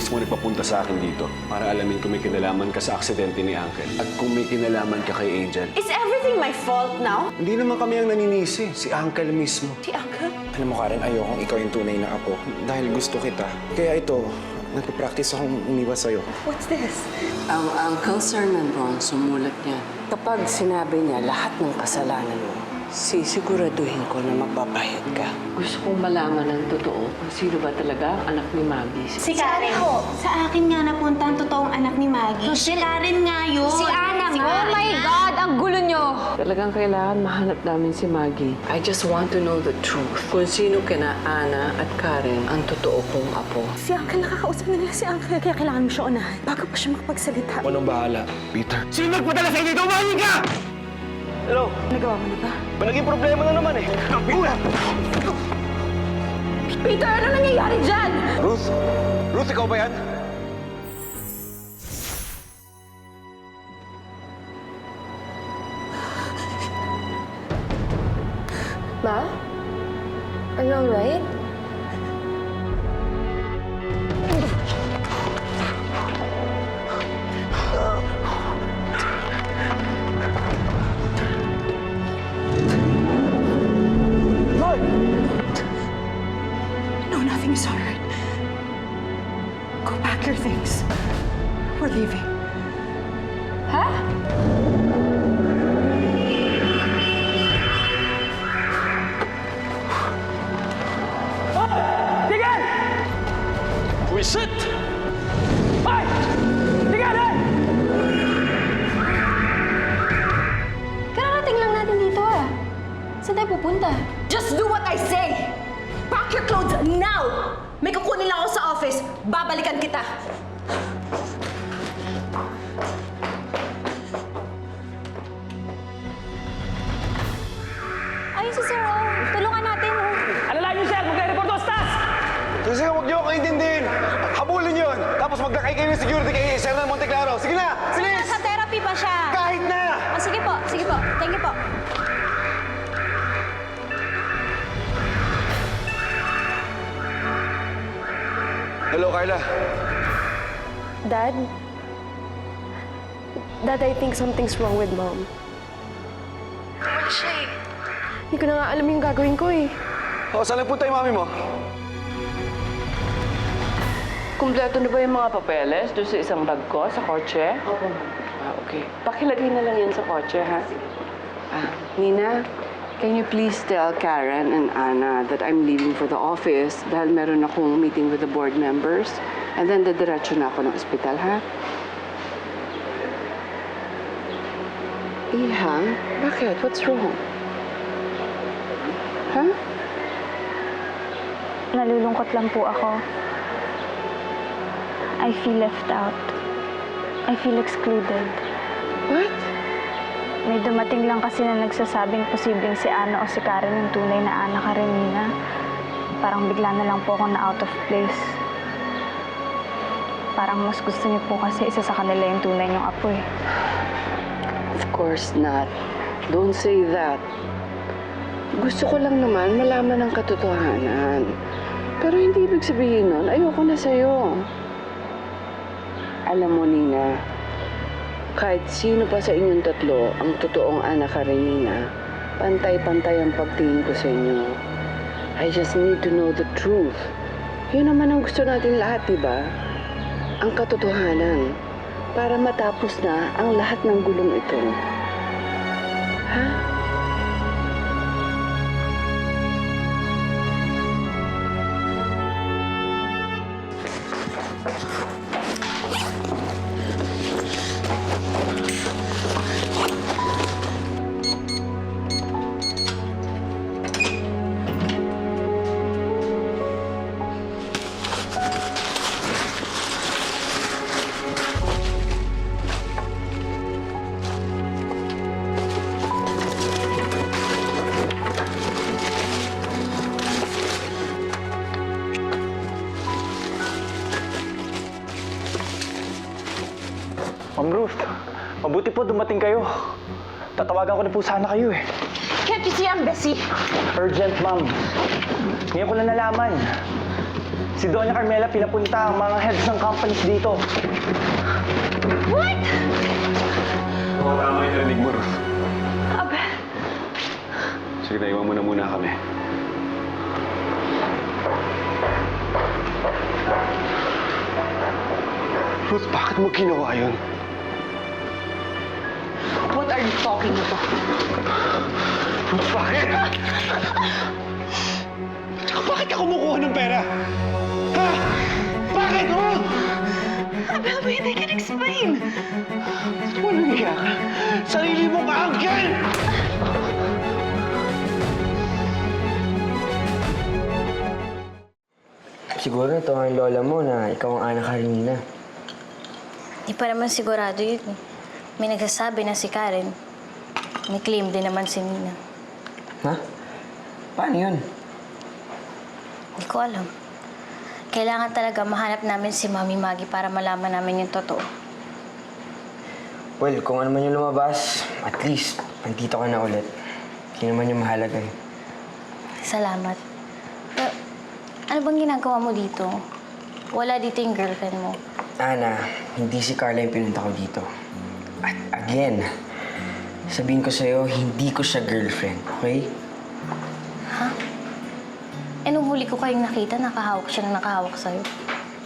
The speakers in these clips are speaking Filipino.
mismo nagpapunta sa akin dito para alamin kung may kinalaman ka sa aksidente ni Uncle at kung may kinalaman ka kay Angel. Is everything my fault now? Hindi naman kami ang naninisi, si Uncle mismo. Si Uncle? Alam mo, Karen, ayokong ikaw yung tunay na apo dahil gusto kita. Kaya ito, nagpa-practice akong umiwas sa'yo. What's this? Ang Uncle Sir Menron sumulat niya. Kapag sinabi niya lahat ng kasalanan mo, sisiguraduhin ko na magpapahid ka. Gusto kong malaman ng totoo kung sino ba talaga ang anak ni Maggie. Si Karen ho. Sa akin nga napunta ang totoong anak ni Maggie. Si Karen nga yun. Si Ana Si nga. Karen Oh my nga. God! Ang gulo nyo! Talagang kailangan mahanap namin si Maggie. I just want to know the truth. Kung sino kina Ana at Karen ang totoo kong apo. Si Uncle, nakakausap na nila si Uncle. Kaya kailangan mo siya unahan bago pa siya makapagsalita. Anong bahala? Peter. Sino nagpadala sa inyo dito? Umahin ka! Hello? Nagawa mo na ba? Naging problema na naman eh. Peter, ano nangyayari dyan? Ruth? Ruth, ikaw ba yan? Ma? Are you alright? No, nothing is all right. Go pack your things. We're leaving. Wisit! Kararating lang natin dito ah. Saan tayo pupunta? Just do what I say! Pack your clothes now! May kukunin lang ako sa office. Babalikan kita. Ayun si Sir O. Tulungan natin oh. Alalayan niyo siya! Magre-report to sa taas! Kasi huwag niyo akong intindihin. Habulin yun. Tapos maglakay kayo ng security kay Sernan Monteclaro. Sige na! Bilis! Nasa therapy pa siya. Kahit na! Oh, sige po. Sige po. Thank you po. Hello, Carla. Dad? Dad, I think something's wrong with Mom. Wala siya eh. Hindi ko na nga alam yung gagawin ko eh. Saan nagpunta yung mami mo? Kumpleto na ba yung mga papeles doon sa isang bag ko sa kotse? Opo. Okay. Pakilagay na lang yan sa kotse, ha? Nina, can you please tell Karen and Ana that I'm leaving for the office dahil meron akong meeting with the board members and then dadiretso na ako ng ospital, ha? Iha? Bakit? What's wrong? Ha? Nalulungkot lang po ako. I feel left out. I feel excluded. What? May dumating lang kasi na nagsasabing posibleng si Ana o si Karen yung tunay na Ana Karenina. Parang bigla na lang po ako na out of place. Parang mas gusto niyo po kasi isa sa kanila yung tunay niyong apo eh. Of course not. Don't say that. Gusto ko lang naman malaman ang katotohanan. Pero hindi ibig sabihin nun, ayoko na sa'yo. Alam mo, Nina, kahit sino pa sa inyong tatlo ang totoong anak Karenina, pantay-pantay ang pagtingin ko sa inyo. I just need to know the truth. Yun naman ang gusto natin lahat, diba? Ang katotohanan. Para matapos na ang lahat ng gulong ito. Ha? Ma'am Ruth, mabuti po dumating kayo. Tatawagan ko na po sana kayo eh. Can't you see I'm busy? Urgent, ma'am. Ngayon ko na nalaman. Si Doña Carmela pinapunta ang mga heads ng companies dito. Oo, tama yung narinig mo, Ruth. Abel! Sige, naiwan mo na muna kami. Ruth, bakit mo ginawa yun? What are you talking about? Ruth, bakit? Tsaka bakit ka kumukuha ng pera? Ha? Bakit, Ruth? Abel, wait, I can explain. Walang iya ka. Sarili mong uncle! Siguro ito ang lola mo na ikaw ang anak Karenina. Di pa naman sigurado yun eh. May nagsasabi na si Karen. May claim din naman si Nina. Ha? Paano yun? Hindi ko alam. Kailangan talaga mahanap namin si Mami Maggie para malaman namin yung totoo. Well, kung ano man yung lumabas, at least, nandito ka na ulit. Yun naman yung mahalaga eh. Salamat. Pero, ano bang ginagawa mo dito? Wala dito yung girlfriend mo. Ana, hindi si Carla yung pinunta ko dito. At again, sabihin ko sa'yo, hindi ko siya girlfriend, okay? Ha? Eh, nung huli ko kayong nakita, nakahawak siya na nakahawak sa'yo.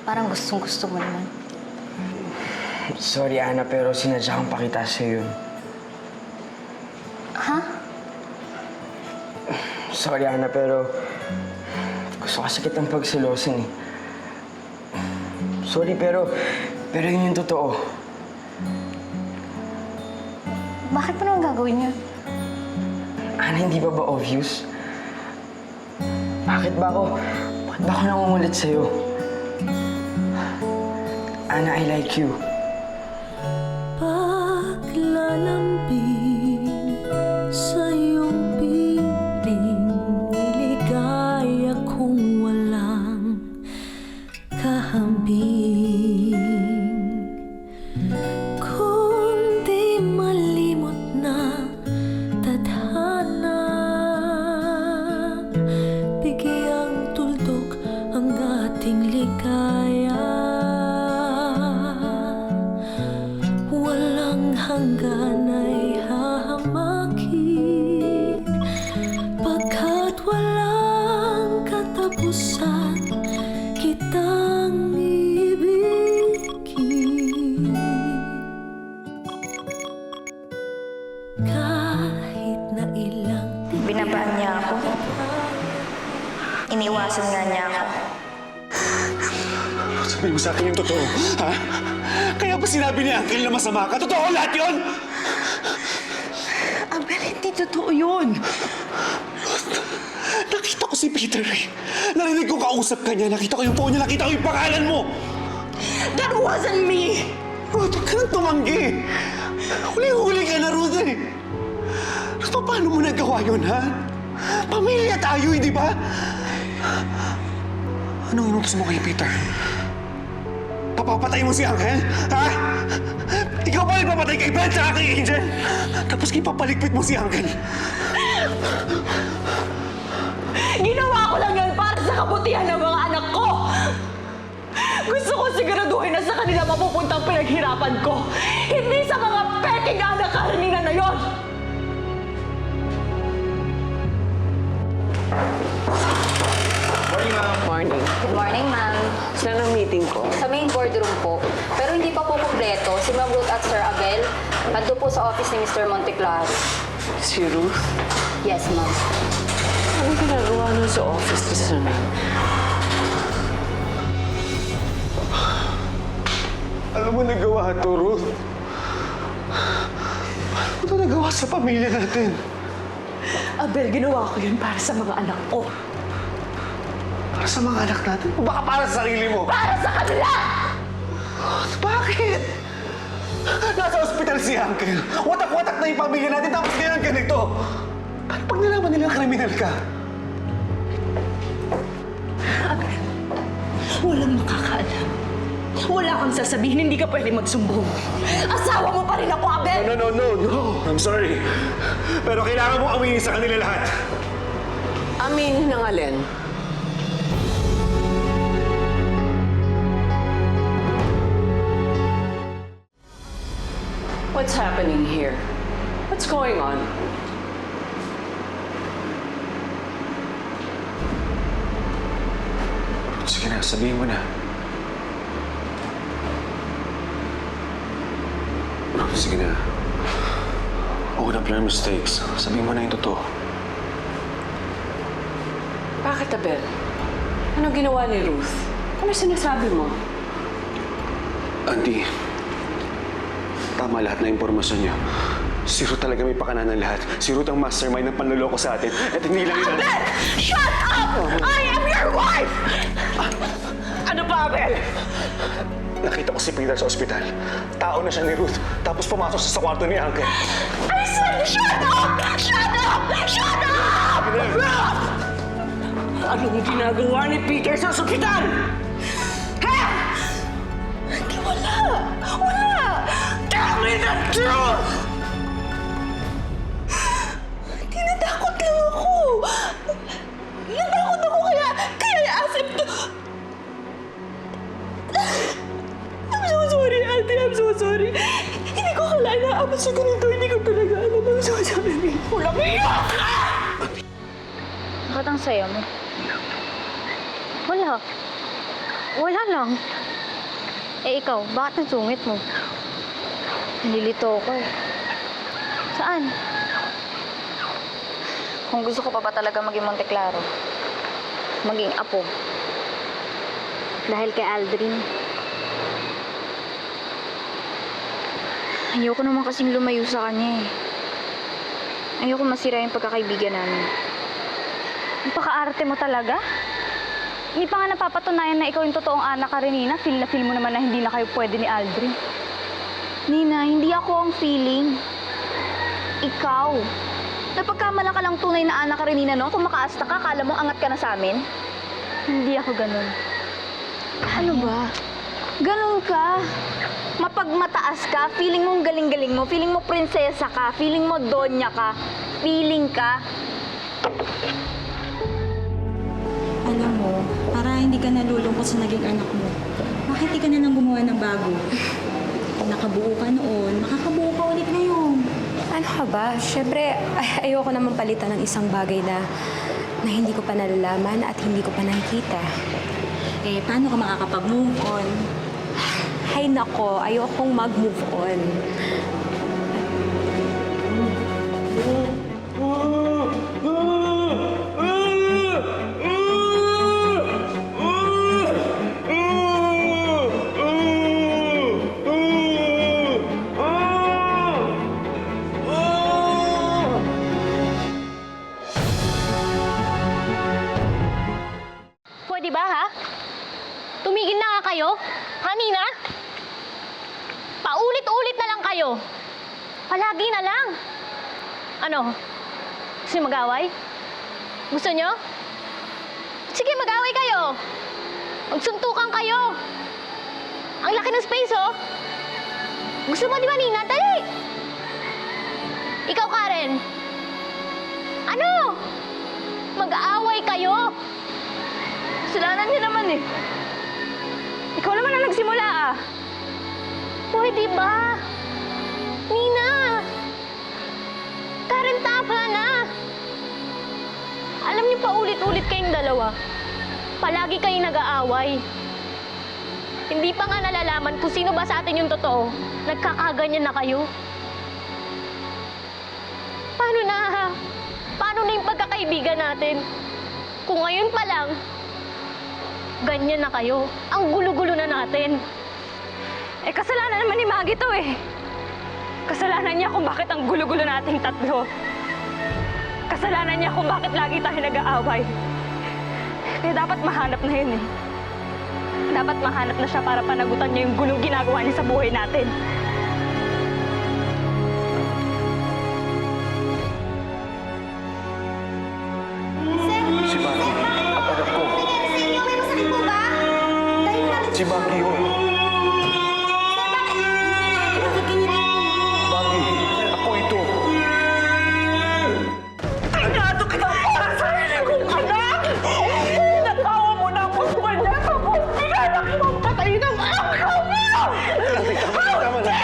Parang gustong-gusto mo naman. Sorry, Ana, pero sinadya kong pakita sa'yo yun. Ha? Sorry, Ana, pero gusto kasi kitang pagsilosin eh. Sorry, pero yun yung totoo. Bakit mo naman gagawin yun? Ana, hindi ba obvious? Bakit ba ako nangungulit sa'yo? Ana, I like you. Paglalambing sa iyong piling, niligaya kung walang kahambing. Kung di malimot na tadhana, bigyang tuldok ang ating ligaya. Walang hanggan ay hahamakin, pagkat walang katapusan kitang ibigin. Kahit na ilang Binabaan niya ako. Iniwasan nga niya ako. Sabihin mo sa akin yung totoo, ha? Kaya ba sinabi ni Uncle na masama ka? Totoo lahat yun? Abel, hindi totoo yun. Nakita ko si Peter eh. Narinig ko kausap ka niya. Nakita ko yung phone niya. Nakita ko yung pangalan mo. That wasn't me! Ruth, huwag ka nang tumanggi. Huli-huli ka na, Ruth eh. Ruth, paano mo nagawa yun, ha? Pamilya tayo, hindi ba? Anong inutos mo kay Peter? Papapatay mo si Uncle? Ha? Ikaw ba nagpapatay kay Ben at kay Angel? Tapos ipapaligpit mo si Uncle? Ginawa ko lang yan para sa kabutihan ng mga anak ko! Gusto ko siguraduhin na sa kanila mapupunta ang pinaghirapan ko. Hindi sa mga peking anak Karenina na yon! Morning. Good morning, ma'am. Saan ang meeting ko? Sa main boardroom po. Pero hindi pa po kumpleto. Si Ma'am Ruth at Sir Abel, nandun po sa office ni Mr. Monteclaro. Si Ruth? Yes, ma'am. Ano ginagawa nun sa office ni Sana? Alam mo, nagawa to, Ruth. Paano mo ito nagawa sa pamilya natin? Abel, ginawa ko yun para sa mga anak ko. Para sa mga anak natin? O baka para sa sarili mo? Para sa kanila! Bakit? Nasa ospital si Uncle. Watak-watak na yung pamilya natin tapos ganyan ganito. Paano pag nalaman nila kriminal ka? Abel, walang makakaalam. Wala kang sasabihin, hindi ka pwede magsumbong. Asawa mo pa rin ako, Abel! No. I'm sorry. Pero kailangan mo aminin sa kanila lahat. Aminin ng alin? What's happening here? What's going on? Sige na, sabihin mo na. Sige na. Own up your mistakes. Sabihin mo na yung totoo. Bakit, Abel? Anong ginawa ni Ruth? Ano sinasabi mo? Auntie, tama lahat na impormasyon niyo. Si Ruth talaga may pakana ng lahat. Si Ruth ang mastermind ng panloloko sa atin. At hindi lang yun. Abel! Shut up! I am your wife! Ano ba, Abel? Nakita ko si Peter sa ospital. Tao na siya ni Ruth. Tapos pumasok siya sa kwarto ni Uncle. I said, shut up! Shut up! Shut up! Anong ginagawa ni Peter sa ospital? Ha? Wala! Wala! Tell me the truth! Tinatakot lang ako. Natakot ako kaya I asked him to... I'm so sorry, Auntie. I'm so sorry. Hindi ko akalain na abot siya ganito. Hindi ko talaga alam. I'm so sorry. Walang iyak! Bakit ang saya mo? Wala. Wala lang. Eh ikaw, bakit ang sungit mo? Nililito ako eh. Saan? Kung gusto ko pa ba talaga maging Monteclaro? Maging apo? Dahil kay Aldrin? Ayoko naman kasing lumayo sa kanya eh. Ayoko masira yung pagkakaibigan namin. Napaka-arte mo talaga. Hindi pa nga napapatunayan na ikaw yung totoong anak ka rin, Nina. Feel na feel mo naman na hindi na kayo pwede ni Aldrin. Nina, hindi ako ang feeling. Ikaw. Napagkamala ka lang tunay na anak ka rin, Nina, no? Kung makaasta ka, kala mo angat ka na sa amin? Hindi ako ganun. Ano ba? Ganun ka. Mapagmataas ka, feeling mo ang galing-galing mo, feeling mo prinsesa ka, feeling mo donya ka, feeling ka. Alam mo, para hindi ka nalulungkot sa naging anak mo, bakit di ka na lang gumawa ng bago? Nakabuo ka noon, makakabuo ka ulit ngayon. Ano ka ba? Siyempre, ayoko naman palitan ng isang bagay na hindi ko pa nalalaman at hindi ko pa nakikita. Eh, paano ka makakapag-move on? Hay nako, ayokong mag-move on. Pwede ba, ha? Tumigil na nga kayo. Ha, Nina? Paulit-ulit na lang kayo. Palagi na lang. Ano? Gusto niyo mag-away? Gusto niyo? Sige, mag-away kayo. Magsuntukan kayo. Ang laki ng space, oh. Gusto mo, di ba, Nina? Dali! Ikaw, Karen. Ano? Mag-aaway kayo. Kasalanan niyo naman, eh. Ikaw naman ang nagsimula, ah. Pwede ba? Nina! Karen, tama na! Alam niyo pa ulit-ulit kayong dalawa. Palagi kayong nag-aaway. Hindi pa nga nalalaman kung sino ba sa atin yung totoo. Nagkakaganyan na kayo. Paano na? Paano na yung pagkakaibigan natin? Kung ngayon pa lang, ganyan na kayo. Ang gulo-gulo na natin. Eh, kasalanan naman ni Maggie to, eh. Kasalanan niya kung bakit ang gulo-gulo nating tatlo. Kasalanan niya kung bakit lagi tayo nag-aaway. Kaya dapat mahanap na yun, eh. Dapat mahanap na siya para panagutan niya yung gulong ginagawa niya sa buhay natin. Si Maggie, ang anak ko. May masakit po ba? Dahil natin Si Maggie yun. Maggie, ako ito. Tinato kita para sa sarili kong anak! Natawa mo na ako sa kanya, tapos pinanak mo ang patay ng angkaw mo! Tama na.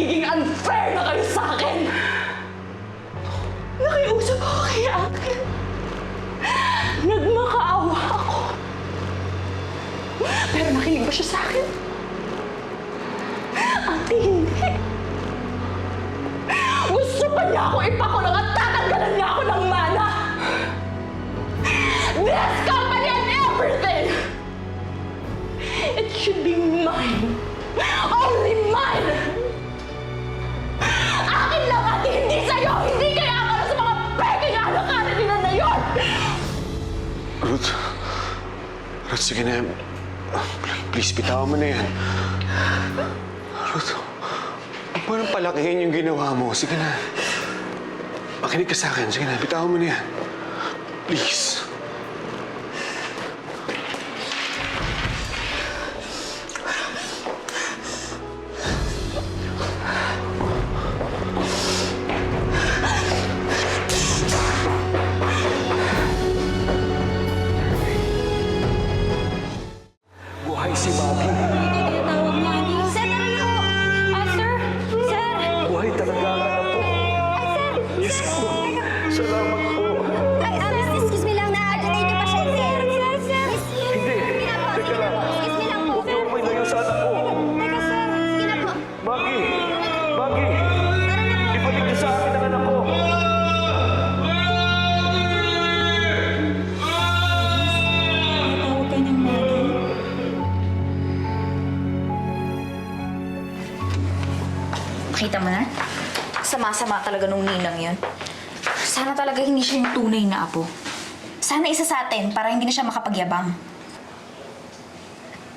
nagiging unfair na kayo sa akin. Nakiusap ako kay Akin. Nagmakaawa ako. Pero nakinig ba siya sa akin? Ate, hindi. Gusto pa niya ako ipakulong at tatanggalan niya ako ng mana. This company and everything! It should be mine. Only mine! Akin lang at hindi sa'yo! Hindi kaya para sa mga peking alakaran nila na yun! Ruth, sige na. Please, bitawan mo na yan. Ruth, huwag mo nang palakihin yung ginawa mo. Sige na. Makinig ka sa akin. Sige na, bitawan mo na yan. Please. Buhay si Bobby. Tinatawag niya. Sir, tara na po. Sir! Sir! Buhay talaga ka na po. Yes po. Salamat po. Excuse me lang, na-agitate niyo pa siya, sir. Sir! Hindi. Teka lang. Excuse me lang po, Huwag niyo ako ilayo sa anak ko. Teka, sir. Sige na po. Maggie! Maggie! Ibalik niyo sa akin ang anak ko. Tinatawag ka niyang Maggie. Makita mo na? Sama-sama talaga nung ninang yun. Sana talaga hindi siya yung tunay na apo. Sana isa sa atin para hindi na siya makapagyabang.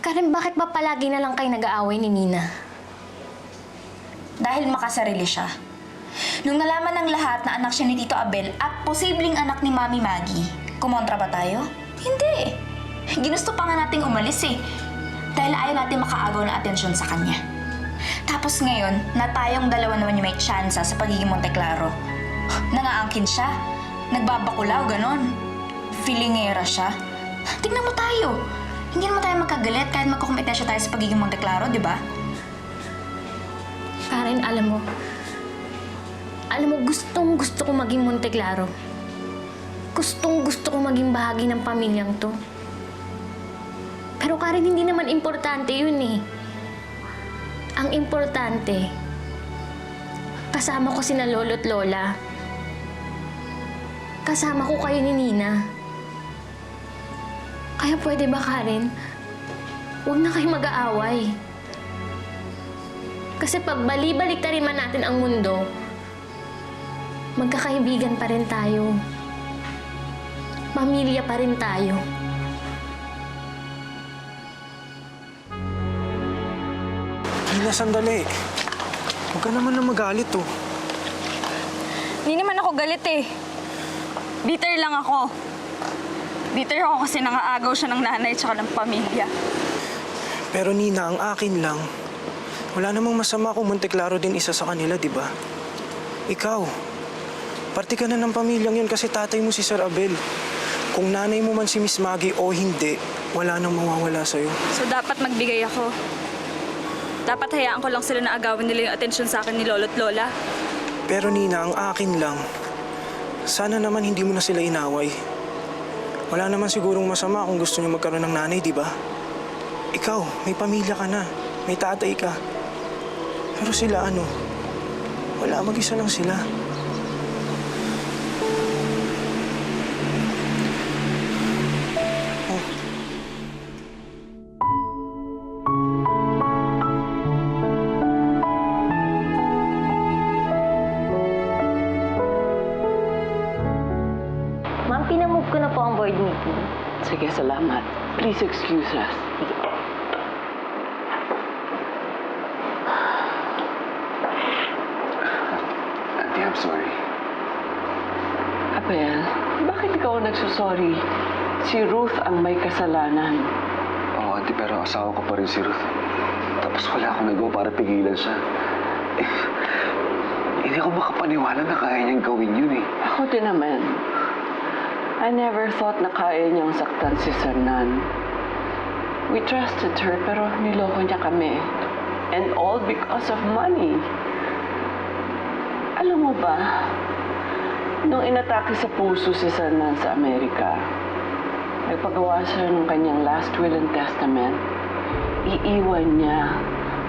Karen, bakit ba palagi na lang kayo nag-aaway ni Nina? Dahil makasarili siya. Nung nalaman ng lahat na anak siya ni Tito Abel at posibleng anak ni Mami Maggie, kumontra ba tayo? Hindi. Ginusto pa nga nating umalis eh. Dahil ayaw natin makaagaw ng atensyon sa kanya. Tapos ngayon, na tayong dalawa naman yung may tsansa sa pagiging Monteclaro. Nangaangkin siya. Nagbabakulaw, ganon. Feelingera siya. Tignan mo tayo. Hindi naman tayo magkagalit kahit magkukumpetensya tayo sa pagiging Monteclaro, di ba? Karen, alam mo, gustong-gusto ko maging Monteclaro. Gustong-gusto ko maging bahagi ng pamilyang to. Pero Karen, hindi naman importante yun eh. Ang importante, kasama ko sina lolo't lola. Kasama ko kayo ni Nina. Kaya pwede ba, Karen? Huwag na kayo mag-aaway. Kasi pag bali-balik na rin man natin ang mundo, magkakaibigan pa rin tayo. Pamilya pa rin tayo. Nina, sandali. Huwag ka naman na magalit, oh. Hindi naman ako galit eh. Bitter lang ako. Bitter ako kasi nangaagaw siya ng nanay at saka ng pamilya. Pero Nina, ang akin lang, wala namang masama kung Monteclaro din isa sa kanila, di ba? Ikaw, parte ka na ng pamilyang yun kasi tatay mo si Sir Abel. Kung nanay mo man si Miss Maggie o hindi, wala nang mawawala sa'yo. So dapat magbigay ako. Dapat hayaan ko lang sila na agawin nila yung atensyon sa akin ni lolo't lola. Pero Nina, ang akin lang, sana naman hindi mo na sila inaway. Wala naman sigurong masama kung gusto niyo magkaroon ng nanay, di ba? Ikaw, may pamilya ka na, may tatay ka. Pero sila ano? Wala, mag-isa lang sila. Oh. Ma'am, pinamove ko na po ang board meeting. Sige, salamat. Please excuse us. Auntie, I'm sorry. Abel, bakit ikaw nagsusorry? Si Ruth ang may kasalanan. Oo, Auntie, pero asawa ko pa rin si Ruth. Tapos wala akong nagawa para pigilan siya. Hindi ako makapaniwala na kaya niyang gawin yun eh. Ako din naman. I never thought na kaya niyang saktan si Sernan. We trusted her pero niloko niya kami. And all because of money. mo ba, nung inatake sa puso si Sanan sa Amerika, nagpagawa siya ng kanyang last will and testament, iiwan niya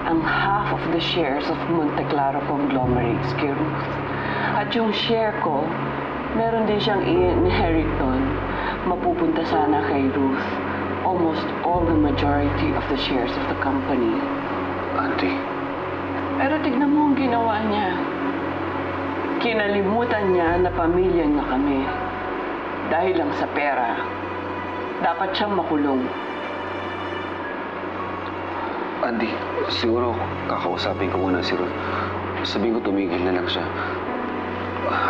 ang half of the shares of Monte Claro Conglomerates kay Ruth. At yung share ko, meron din siyang i-inherit doon. Mapupunta sana kay Ruth almost all the majority of the shares of the company. Auntie, Pero tignan mo ang ginawa niya. Kinalimutan niya na pamilya niya kami. Dahil lang sa pera, dapat siyang makulong. Andy, siguro kakausapin ko muna si Ruth. Sabihin ko tumigil na lang siya.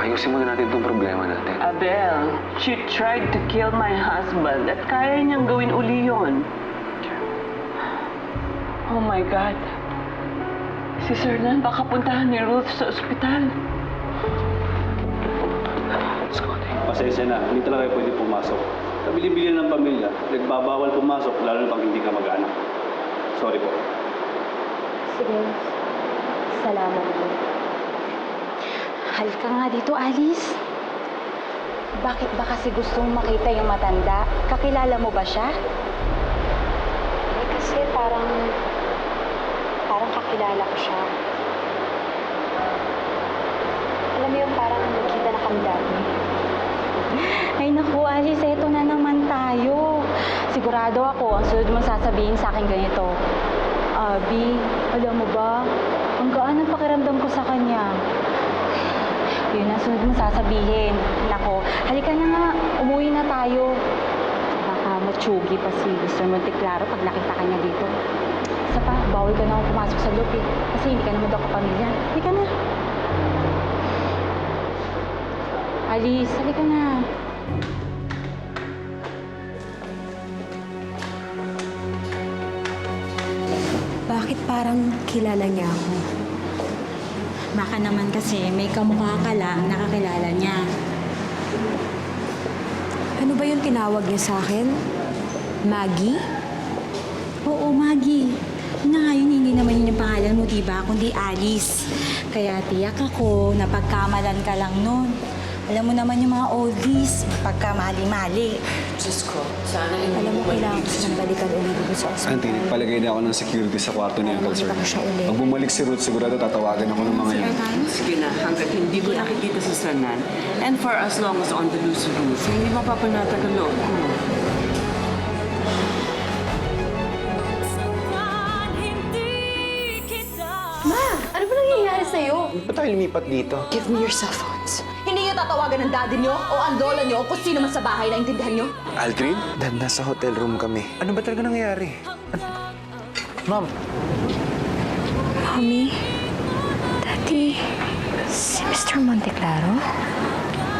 Ayusin muna natin itong problema natin. Abel, she tried to kill my husband at kaya niyang gawin uli yun. Oh my God. Si Sir Nan baka puntahan ni Ruth sa ospital. Let's go, Andy. Pasensya na, hindi talaga kayo pwede pumasok. Sa bili-bili ng pamilya, nagbabawal pumasok lalo na pag hindi ka mag-anak. Sorry po. Sige. Salamat po. Halika nga dito, Alice. Bakit ba kasi gusto mong makita yung matanda? Kakilala mo ba siya? Eh, kasi parang kakilala ko siya. Alam mo yung parang nagkita na kami dati. Ay naku, Alice, eto na naman tayo. Sigurado ako, ang sunod mong sasabihin sa akin ganito. Abby, alam mo ba, ang gaan ang pakiramdam ko sa kanya. Yun ang sunod mong sasabihin. Nako, halika na nga, umuwi na tayo. Baka matsugi pa si Mr. Monte Claro pag nakita ka niya dito. Isa pa, bawal ka na akong pumasok sa loob eh. Kasi hindi ka naman daw kapamilya. Halika na. Alice, halika na. Bakit parang kilala niya ako? Baka naman kasi may kamukha ka lang nakakilala niya. Ano ba yung tinawag niya sa akin? Maggie? Oo, Maggie. Yun na nga yun, hindi naman yun yung pangalan mo, diba? Kundi Alice. Kaya tiyak ako, napagkamalan ka lang nun. Alam mo naman yung mga oldies, pagkamali-mali. Diyos ko, sana hindi Alam mo, kailangan ko siyang balikan ulit dito sa ospital. Auntie, nagpalagay na ako ng security sa kwarto ni Uncle Sir. Makita ko siya ulit. Pag bumalik si Ruth, sigurado tatawagan ako ng mga yan. Sige na, hanggat hindi ko nakikita si Sanan, and for as long as on the loose Ruth, hindi mapapanatag ang loob ko. Ma, ano ba nangyayari sa'yo? Ba't tayo lumipat dito? Give me your cell phones. Hindi niyo tatawagan ng daddy niyo o ang lola niyo o kung sino man sa bahay na intindihan niyo? Aldrin? Dad, nasa hotel room kami. Ano ba talaga nangyayari? Ma'am. Mommy, Daddy, si Mr. Monte Claro?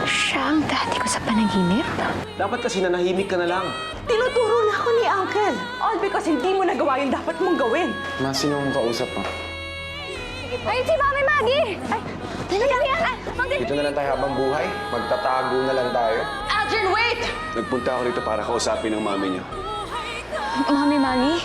Siya ang daddy ko sa panaginip? Dapat kasi nanahimik ka na lang. Tinuturo na ako ni Uncle. All because hindi mo nagawa yung dapat mong gawin. Ma, sino mong kausap mo? Ay, si Mami Maggie! Ay, Dito na lang tayo habang buhay. Magtatago na lang tayo. Aldrin, wait! Nagpunta ako rito para kausapin ng mami niyo. Mami Maggie?